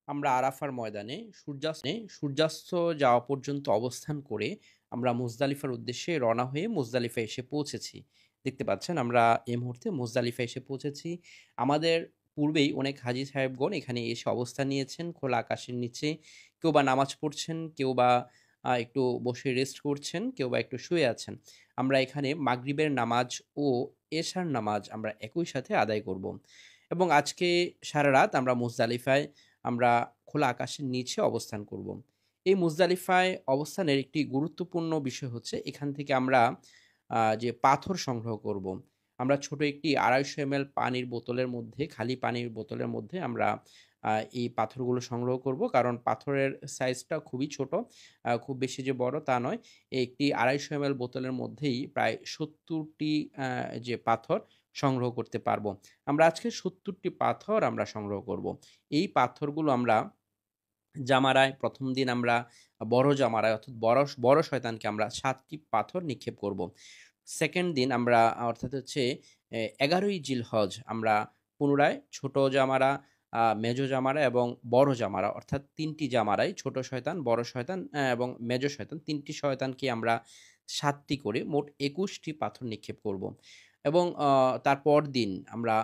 আমরা আরাফার ময়দানে সূর্যাস্ত যাওয়া পর্যন্ত অবস্থান করে আমরা মুজদালিফার উদ্দেশ্যে রওনা হয়ে মুজদালিফা এসে পৌঁছেছি। দেখতে পাচ্ছেন আমরা এই মুহূর্তে মুজদালিফা এসে পৌঁছেছি। আমাদের পূর্বেই অনেক হাজী সাহেবগণ এখানে এসে অবস্থান নিয়েছেন খোলা আকাশের নিচে। কেউ বা নামাজ পড়ছেন, কেউ বা একটু বসে রেস্ট করছেন, কেউ বা একটু শুয়ে আছেন। আমরা এখানে মাগরিবের নামাজ ও এশার নামাজ আমরা একই সাথে আদায় করব এবং আজকে সারা রাত আমরা মুজদালিফায় আমরা খোলা আকাশের নিচে অবস্থান করব। এই মুজদালিফায় অবস্থানের একটি গুরুত্বপূর্ণ বিষয় হচ্ছে এখান থেকে আমরা যে পাথর সংগ্রহ করব। আমরা ছোট একটি ২৫০ এমএল পানির বোতলের মধ্যে, খালি পানির বোতলের মধ্যে আমরা এই পাথরগুলো সংগ্রহ করব। কারণ পাথরের সাইজটা খুবই ছোট, খুব বেশি যে বড় তা নয়। একটি ২৫০ এমএল বোতলের মধ্যেই প্রায় ৭০টি যে পাথর সংগ্রহ করতে পারবো। আমরা আজকে ৭০টি পাথর আমরা সংগ্রহ করব। এই পাথরগুলো আমরা জামারায় ১ম দিন আমরা বড় জামারায় অর্থাৎ বড় শয়তানকে আমরা ৭ টি পাথর নিক্ষেপ করব। 2nd দিন আমরা অর্থাৎ হচ্ছে ১১ই জিলহজ আমরা পুনরায় ছোট জামারা, মেজো জামারা এবং বড় জামারা অর্থাৎ ৩ টি জামারায় ছোট শয়তান, বড় শয়তান এবং মেজো শয়তান ৩ টি শয়তানকে আমরা ৭ টি করে মোট ২১ টি পাথর নিক্ষেপ করব। এবং তার পরদিন আমরা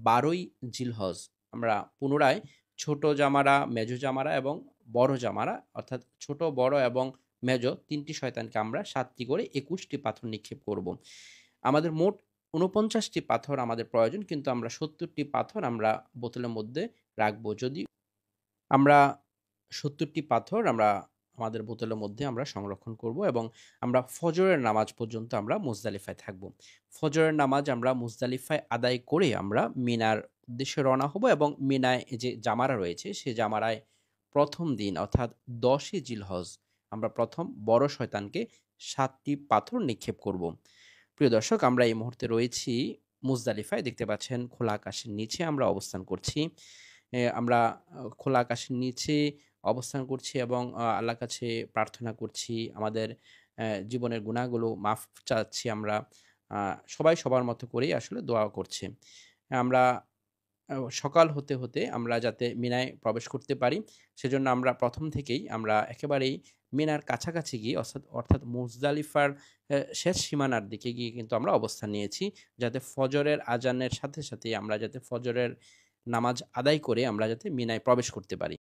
১২ই জিলহজ আমরা পুনরায় ছোট জামারা, মেজো জামারা এবং বড় জামারা অর্থাৎ ছোট, বড় এবং মেজো ৩ টি শয়তানকে আমরা ৭ টি করে ২১ টি পাথর নিক্ষেপ করব। আমাদের মোট ৪৯ টি পাথর আমাদের প্রয়োজন, কিন্তু আমরা ৭০ টি পাথর আমরা বোতলের মধ্যে রাখবো। যদি আমরা ৭০ টি পাথর আমরা আমাদের বোতলের মধ্যে আমরা সংরক্ষণ করব এবং আমরা ফজরের নামাজ পর্যন্ত আমরা মুজদালিফায় থাকব। ফজরের নামাজ আমরা মুজদালিফায় আদায় করে আমরা মিনার উদ্দেশ্যে রওনা হব এবং মিনায় যে জামারা রয়েছে সে জামারায় ১ম দিন অর্থাৎ ১০ই জিলহজ আমরা ১ম বড় শয়তানকে ৭ টি পাথর নিক্ষেপ করব। প্রিয় দর্শক, আমরা এই মুহূর্তে রয়েছি মুজদালিফায়। দেখতে পাচ্ছেন খোলা আকাশের নিচে আমরা অবস্থান করছি। আমরা খোলা আকাশের নিচে অবস্থান করছি এবং আল্লাহর কাছে প্রার্থনা করছি। আমাদের জীবনের গুনাহগুলো মাফ চাচ্ছি আমরা। সবাই সবার মতো করেই আসলে দোয়া করছে। আমরা সকাল হতে আমরা যাতে মিনায় প্রবেশ করতে পারি, সেজন্য আমরা ১ম থেকেই আমরা একেবারেই মিনার কাছাকাছি গিয়ে অর্থাৎ মুজদালিফার শেষ সীমানার দিকে গিয়ে কিন্তু আমরা অবস্থান নিয়েছি। যাতে ফজরের আজানের সাথেই আমরা যাতে ফজরের নামাজ আদায় করে আমরা যাতে মিনায় প্রবেশ করতে পারি।